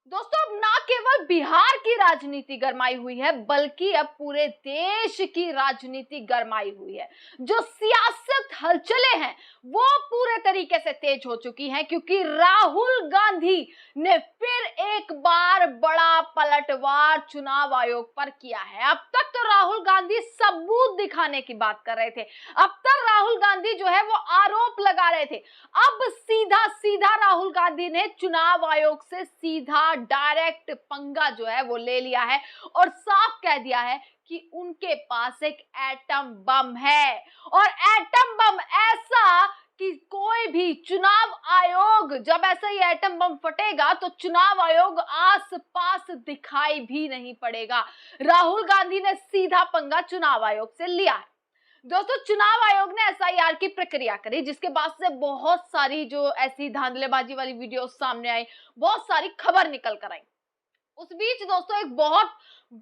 दोस्तों, अब ना केवल बिहार की राजनीति गरमाई हुई है बल्कि अब पूरे देश की राजनीति गरमाई हुई है। जो सियासत हलचलें हैं वो पूरे तरीके से तेज हो चुकी हैं क्योंकि राहुल गांधी ने फिर एक बार बड़ा पलटवार चुनाव आयोग पर किया है। अब तक तो राहुल गांधी सबूत दिखाने की बात कर रहे थे, अब तक राहुल गांधी जो है वो आरोप लगा रहे थे। अब सीधा सीधा राहुल गांधी ने चुनाव आयोग से सीधा डायरेक्ट पंगा जो है वो ले लिया है और साफ कह दिया है कि उनके पास एक एटम बम है और एटम बम ऐसा कि कोई भी चुनाव आयोग, जब ऐसा ही एटम बम फटेगा तो चुनाव आयोग आस पास दिखाई भी नहीं पड़ेगा। राहुल गांधी ने सीधा पंगा चुनाव आयोग से लिया है। दोस्तों, चुनाव आयोग ने एसआईआर की प्रक्रिया करी जिसके बाद से बहुत सारी जो ऐसी धांधलेबाजी वाली वीडियो सामने आई, बहुत सारी खबर निकल कर आई। उस बीच दोस्तों एक बहुत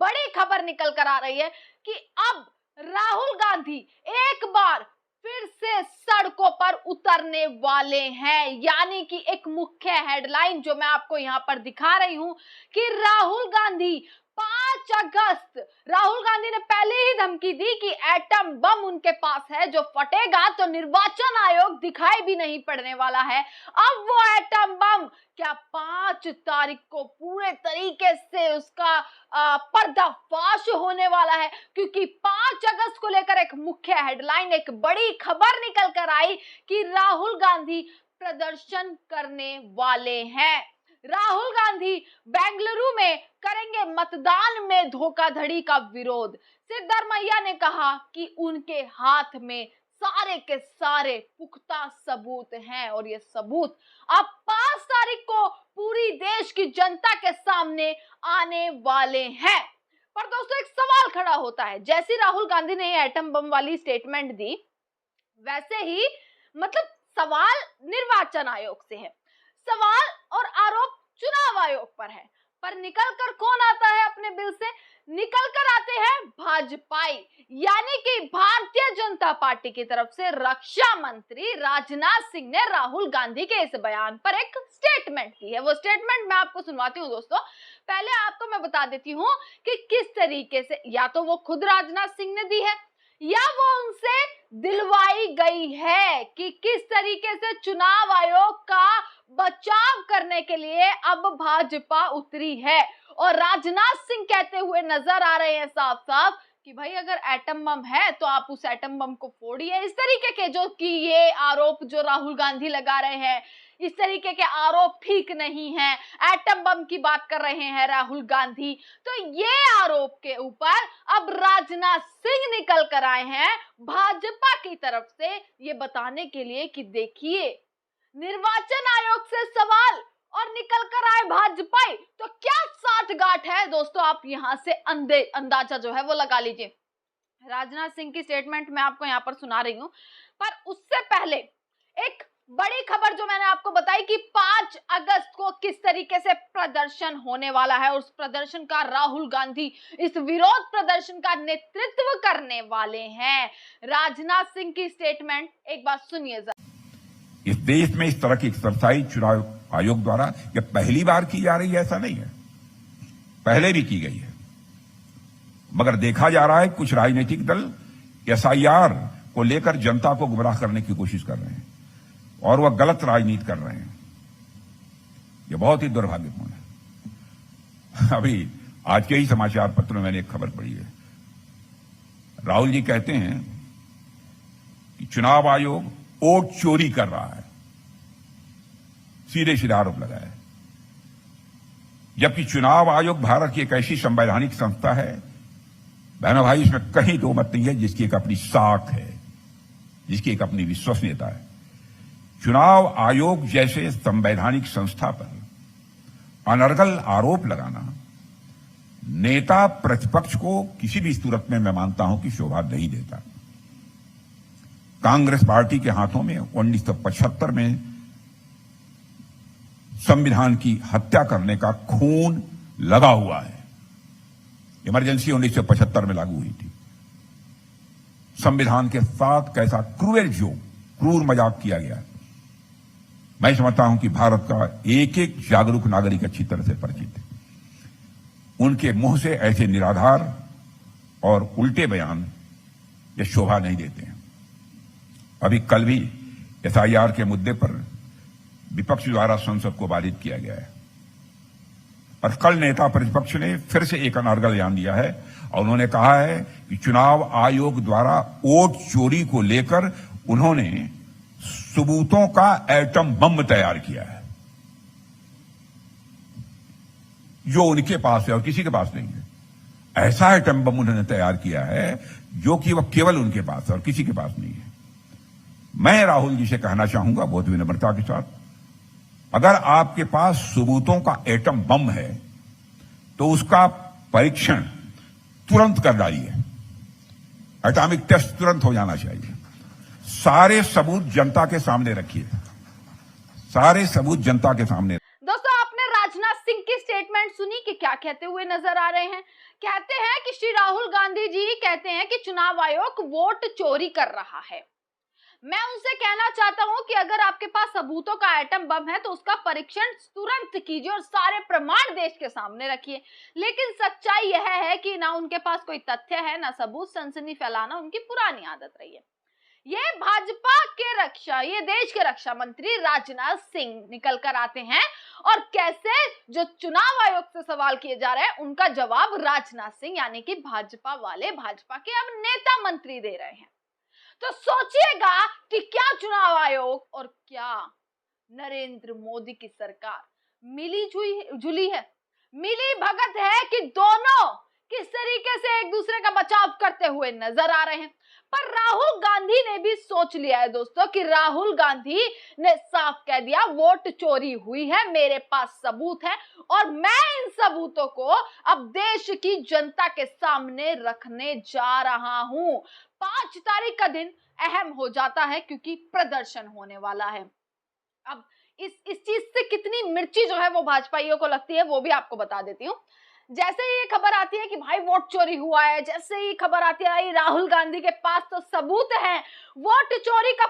बड़ी खबर निकल कर आ रही है कि अब राहुल गांधी एक बार फिर से सड़कों पर उतरने वाले हैं। यानी कि एक मुख्य हेडलाइन जो मैं आपको यहां पर दिखा रही हूं कि राहुल गांधी 5 अगस्त, राहुल गांधी ने पहले ही धमकी दी कि एटम बम उनके पास है, जो फटेगा तो निर्वाचन आयोग दिखाई भी नहीं पड़ने वाला है। अब वो एटम बम क्या 5 तारीख को पूरे तरीके से उसका पर्दाफाश होने वाला है, क्योंकि 5 अगस्त को लेकर एक मुख्य हेडलाइन, एक बड़ी खबर निकल कर आई कि राहुल गांधी प्रदर्शन करने वाले हैं। राहुल गांधी बेंगलुरु में करेंगे मतदान में धोखाधड़ी का विरोध। सिद्धरमैया ने कहा कि उनके हाथ में सारे के सारे पुख्ता सबूत हैं और ये सबूत अब 5 तारीख को पूरी देश की जनता के सामने आने वाले हैं। पर दोस्तों एक सवाल खड़ा होता है, जैसे राहुल गांधी ने एटम बम वाली स्टेटमेंट दी वैसे ही सवाल निर्वाचन आयोग से है, सवाल और आरोप चुनाव आयोग पर है। पर निकल कर कौन आता है अपने बिल से? निकल कर आते हैं भाजपाई, यानी कि भारतीय जनता पार्टी की तरफ से रक्षा मंत्री राजनाथ सिंह ने राहुल गांधी के इस बयान पर एक स्टेटमेंट दी है। वो स्टेटमेंट मैं आपको सुनवाती हूँ दोस्तों। पहले आपको मैं बता देती हूँ कि किस तरीके से या तो वो खुद राजनाथ सिंह ने दी है या वो उनसे दिलवाई गई है कि किस तरीके से चुनाव आयोग का बचाव करने के लिए अब भाजपा उतरी है। और राजनाथ सिंह कहते हुए नजर आ रहे हैं साफ साफ कि भाई अगर एटम बम है तो आप उस एटम बम को फोड़िए। इस तरीके के जो कि ये आरोप जो राहुल गांधी लगा रहे हैं, इस तरीके के आरोप ठीक नहीं है। एटम बम की बात कर रहे हैं राहुल गांधी, तो ये आरोप के ऊपर अब राजनाथ सिंह निकल कर आए हैं भाजपा की तरफ से ये बताने के लिए कि देखिए निर्वाचन आयोग से सवाल और निकल कर आए भाजपा, तो क्या साठगांठ है दोस्तों, आप यहां से अंदाजा जो है वो लगा लीजिए। राजनाथ सिंह की स्टेटमेंट मैं आपको यहां पर सुना रही हूं, पर उससे पहले एक बड़ी खबर जो मैंने आपको बताई कि 5 अगस्त को किस तरीके से प्रदर्शन होने वाला है और उस प्रदर्शन का राहुल गांधी इस विरोध प्रदर्शन का नेतृत्व करने वाले हैं। राजनाथ सिंह की स्टेटमेंट एक बार सुनिए जरा। इस देश में इस तरह की एक्सरसाइज चुनाव आयोग द्वारा यह पहली बार की जा रही है, ऐसा नहीं है, पहले भी की गई है। मगर देखा जा रहा है कुछ राजनीतिक दल एसआईआर को लेकर जनता को गुमराह करने की कोशिश कर रहे हैं और वह गलत राजनीति कर रहे हैं। यह बहुत ही दुर्भाग्यपूर्ण है। अभी आज के ही समाचार पत्र में मैंने एक खबर पढ़ी है, राहुल जी कहते हैं कि चुनाव आयोग वोट चोरी कर रहा है, सीधे सीधे आरोप लगाया है। जबकि चुनाव आयोग भारत की एक ऐसी संवैधानिक संस्था है, बहनों भाई, इसमें कहीं दो मत नहीं है, जिसकी एक अपनी साख है, जिसकी एक अपनी विश्वसनीयता है। चुनाव आयोग जैसे संवैधानिक संस्था पर अनर्गल आरोप लगाना नेता प्रतिपक्ष को किसी भी सूरत में मैं मानता हूं कि शोभा नहीं देता। कांग्रेस पार्टी के हाथों में 1975 में संविधान की हत्या करने का खून लगा हुआ है। इमरजेंसी 1975 में लागू हुई थी। संविधान के साथ कैसा क्रूर मजाक किया गया। मैं समझता हूं कि भारत का एक एक जागरूक नागरिक अच्छी तरह से परिचित है। उनके मुंह से ऐसे निराधार और उल्टे बयान ये शोभा नहीं देते हैं। अभी कल भी एसआईआर के मुद्दे पर विपक्ष द्वारा संसद को बाधित किया गया है और कल नेता प्रतिपक्ष ने फिर से एक अनर्गल बयान दिया है और उन्होंने कहा है कि चुनाव आयोग द्वारा वोट चोरी को लेकर उन्होंने सबूतों का एटम बम तैयार किया है जो उनके पास है और किसी के पास नहीं है। ऐसा एटम बम उन्होंने तैयार किया है जो कि वह केवल उनके पास है और किसी के पास नहीं है। मैं राहुल जी से कहना चाहूंगा बहुत विनम्रता के साथ, अगर आपके पास सबूतों का एटम बम है तो उसका परीक्षण तुरंत कर डालिए। एटॉमिक टेस्ट तुरंत हो जाना चाहिए। सारे सबूत जनता के सामने रखिए, सारे सबूत जनता के सामने। दोस्तों, आपने राजनाथ सिंह की स्टेटमेंट सुनी कि क्या कहते हुए नजर आ रहे हैं। कहते हैं कि श्री राहुल गांधी जी कहते हैं कि चुनाव आयोग वोट चोरी कर रहा है। मैं उनसे कहना चाहता हूं कि अगर आपके पास सबूतों का एटम बम है तो उसका परीक्षण तुरंत कीजिए और सारे प्रमाण देश के सामने रखिए। लेकिन सच्चाई यह है कि ना उनके पास कोई तथ्य है ना सबूत। सनसनी फैलाना उनकी पुरानी आदत रही है। ये भाजपा के ये देश के रक्षा मंत्री राजनाथ सिंह निकल कर आते हैं और कैसे जो चुनाव आयोग से सवाल किए जा रहे हैं उनका जवाब राजनाथ सिंह यानी कि भाजपा वाले, भाजपा के अब नेता मंत्री दे रहे हैं। तो सोचिएगा कि क्या चुनाव आयोग और क्या नरेंद्र मोदी की सरकार मिली जुली है, मिली भगत है कि दोनों किस तरीके से एक दूसरे का बचाव करते हुए नजर आ रहे हैं। पर राहुल गांधी ने भी सोच लिया है दोस्तों कि राहुल गांधी ने साफ कह दिया वोट चोरी हुई है, मेरे पास सबूत है और मैं इन सबूतों को अब देश की जनता के सामने रखने जा रहा हूं। 5 तारीख का दिन अहम हो जाता है क्योंकि प्रदर्शन होने वाला है। अब इस चीज से कितनी मिर्ची जो है वो भाजपाइयों को लगती है वो भी आपको बता देती हूँ। जैसे ही ये खबर आती है कि भाई वोट चोरी हुआ है, जैसे ही खबर आती है राहुल गांधी के पास तो सबूत है, वोट चोरी का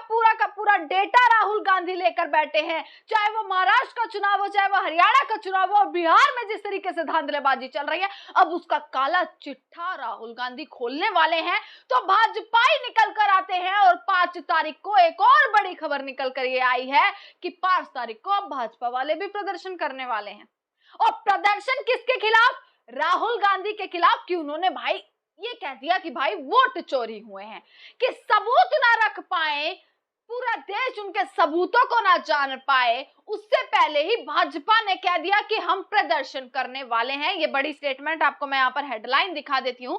पूरा डेटा राहुल गांधी लेकर बैठे हैं। चाहे वो महाराष्ट्र का चुनाव हो, चाहे वो हरियाणा का चुनाव हो, बिहार में जिस तरीके से धांधलेबाजी चल रही है, अब उसका काला चिट्ठा राहुल गांधी खोलने वाले हैं। तो भाजपा ही निकल कर आते हैं और 5 तारीख को एक और बड़ी खबर निकल कर ये आई है कि 5 तारीख को अब भाजपा वाले भी प्रदर्शन करने वाले हैं। और प्रदर्शन किसके खिलाफ? राहुल गांधी के खिलाफ। कि उन्होंने भाई ये कह दिया कि भाई वोट चोरी हुए हैं, कि सबूत ना रख पाए, पूरा देश उनके सबूतों को ना जान पाए, उससे पहले ही भाजपा ने कह दिया कि हम प्रदर्शन करने वाले हैं। ये बड़ी स्टेटमेंट आपको मैं यहां पर हेडलाइन दिखा देती हूं।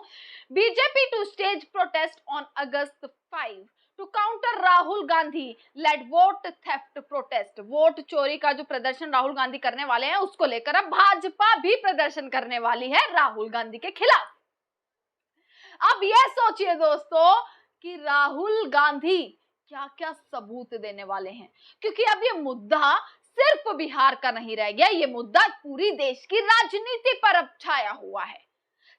BJP to stage protest on August 5 to counter Rahul Gandhi led vote theft protest. Vote चोरी का जो प्रदर्शन राहुल गांधी करने वाले हैं उसको लेकर अब भाजपा भी प्रदर्शन करने वाली है राहुल गांधी के खिलाफ। अब यह सोचिए दोस्तों कि राहुल गांधी क्या क्या सबूत देने वाले हैं, क्योंकि अब ये मुद्दा सिर्फ बिहार का नहीं रह गया, ये मुद्दा पूरी देश की राजनीति पर अब छाया हुआ है।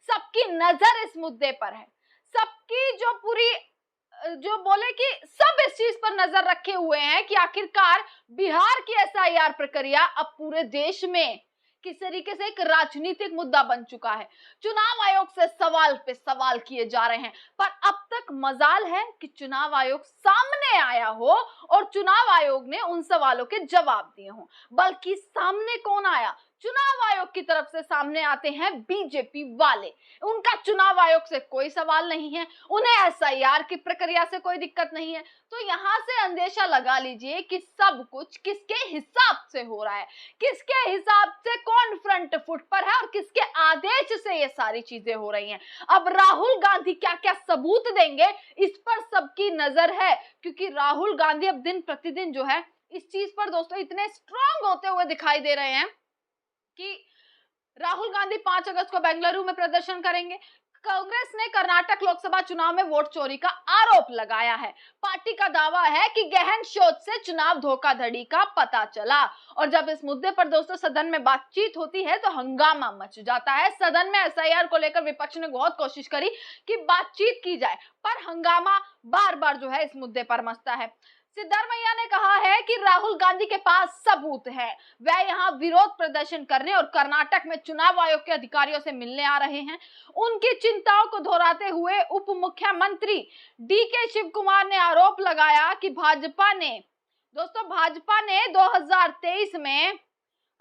सबकी नजर इस मुद्दे पर है, सबकी जो बोले कि सब इस चीज पर नजर रखे हुए हैं कि आखिरकार बिहार की एसआईआर प्रक्रिया अब पूरे देश में किस तरीके से एक राजनीतिक मुद्दा बन चुका है। चुनाव आयोग से सवाल पे सवाल किए जा रहे हैं, पर अब तक मजाल है कि चुनाव आयोग सामने आया हो और चुनाव आयोग ने उन सवालों के जवाब दिए हों। बल्कि सामने कौन आया? चुनाव आयोग की तरफ से सामने आते हैं बीजेपी वाले। उनका चुनाव आयोग से कोई सवाल नहीं है, उन्हें एसआईआर की प्रक्रिया से कोई दिक्कत नहीं है। तो यहां से अंदेशा लगा लीजिए कि सब कुछ किसके हिसाब से हो रहा है, किसके हिसाब से कौन फ्रंट फुट पर है और किसके आदेश से ये सारी चीजें हो रही हैं। अब राहुल गांधी क्या क्या सबूत देंगे इस पर सबकी नजर है, क्योंकि राहुल गांधी अब दिन प्रतिदिन जो है इस चीज पर दोस्तों इतने स्ट्रांग होते हुए दिखाई दे रहे हैं कि राहुल गांधी 5 अगस्त को बेंगलुरु में प्रदर्शन करेंगे। कांग्रेस ने कर्नाटक लोकसभा चुनाव में वोट चोरी का आरोप लगाया है। पार्टी का दावा है कि गहन शोध से चुनाव धोखाधड़ी का पता चला। और जब इस मुद्दे पर दोस्तों सदन में बातचीत होती है तो हंगामा मच जाता है। सदन में एसआईआर को लेकर विपक्ष ने बहुत कोशिश करी कि बातचीत की जाए, पर हंगामा बार बार जो है इस मुद्दे पर मचता है। सिद्धारमैया ने कहा है कि राहुल गांधी के पास सबूत है। वह यहां विरोध प्रदर्शन करने और कर्नाटक में चुनाव आयोग के अधिकारियों से मिलने आ रहे हैं। उनकी चिंताओं को दोहराते हुए उप मुख्यमंत्री डीके शिव कुमार ने आरोप लगाया कि भाजपा ने 2023 में,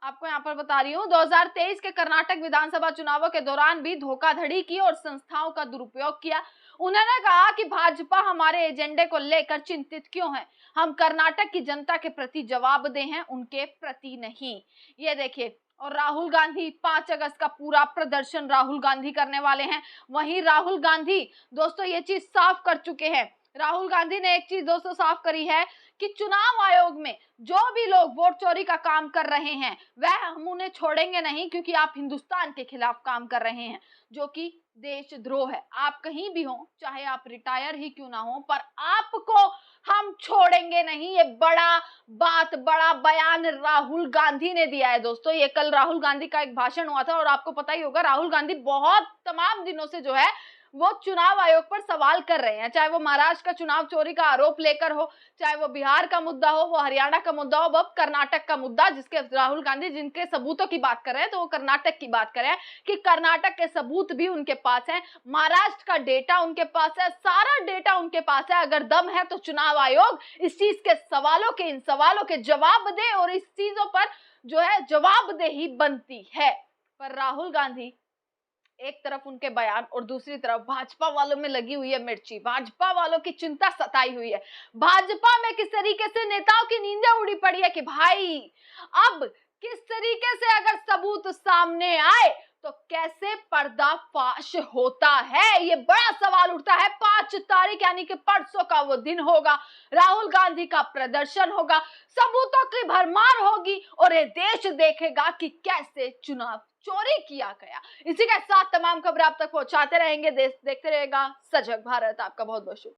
आपको यहां पर बता रही हूं, 2023 के कर्नाटक विधानसभा चुनावों के दौरान भी धोखाधड़ी की और संस्थाओं का दुरुपयोग किया। उन्होंने कहा कि भाजपा हमारे एजेंडे को लेकर चिंतित क्यों है, हम कर्नाटक की जनता के प्रति जवाबदेह हैं, उनके प्रति नहीं। ये देखिए, और राहुल गांधी 5 अगस्त का पूरा प्रदर्शन राहुल गांधी करने वाले हैं। वहीं राहुल गांधी दोस्तों ये चीज साफ कर चुके हैं। राहुल गांधी ने एक चीज दोस्तों साफ करी है कि चुनाव आयोग में जो भी लोग वोट चोरी का काम कर रहे हैं वह हम उन्हें छोड़ेंगे नहीं, क्योंकि आप हिंदुस्तान के खिलाफ काम कर रहे हैं, जो कि देशद्रोह है। आप कहीं भी हो, चाहे आप रिटायर ही क्यों ना हो, पर आपको हम छोड़ेंगे नहीं। ये बड़ा बयान राहुल गांधी ने दिया है दोस्तों। ये कल राहुल गांधी का एक भाषण हुआ था और आपको पता ही होगा राहुल गांधी बहुत तमाम दिनों से जो है वो चुनाव आयोग पर सवाल कर रहे हैं, चाहे वो महाराष्ट्र का चुनाव चोरी का आरोप लेकर हो, चाहे वो बिहार का मुद्दा हो, वो हरियाणा का मुद्दा हो, वो कर्नाटक का मुद्दा, जिसके राहुल गांधी जिनके सबूतों की बात कर रहे हैं, तो वो कर्नाटक की बात कर रहे हैं कि कर्नाटक के सबूत भी उनके पास है, महाराष्ट्र का डेटा उनके पास है, सारा डेटा उनके पास है। अगर दम है तो चुनाव आयोग इस चीज के इन सवालों के जवाब दे और इस चीजों पर जो है जवाबदेही बनती है। पर राहुल गांधी एक तरफ उनके बयान और दूसरी तरफ भाजपा वालों में लगी हुई है मिर्ची, भाजपा वालों की चिंता सताई हुई है। भाजपा में किस तरीके से नेताओं की नींदें उड़ी पड़ी है कि भाई अब किस तरीके से अगर सबूत सामने आए तो कैसे पर्दाफाश होता है, ये बड़ा सवाल उठता है। 5 तारीख यानी कि परसों का वो दिन होगा, राहुल गांधी का प्रदर्शन होगा, सबूतों की भरमार होगी और ये देश देखेगा कि कैसे चुनाव चोरी किया गया। इसी के साथ तमाम खबरें आप तक पहुंचाते रहेंगे, देश देखते रहेगा सजग भारत। आपका बहुत बहुत शुक्रिया।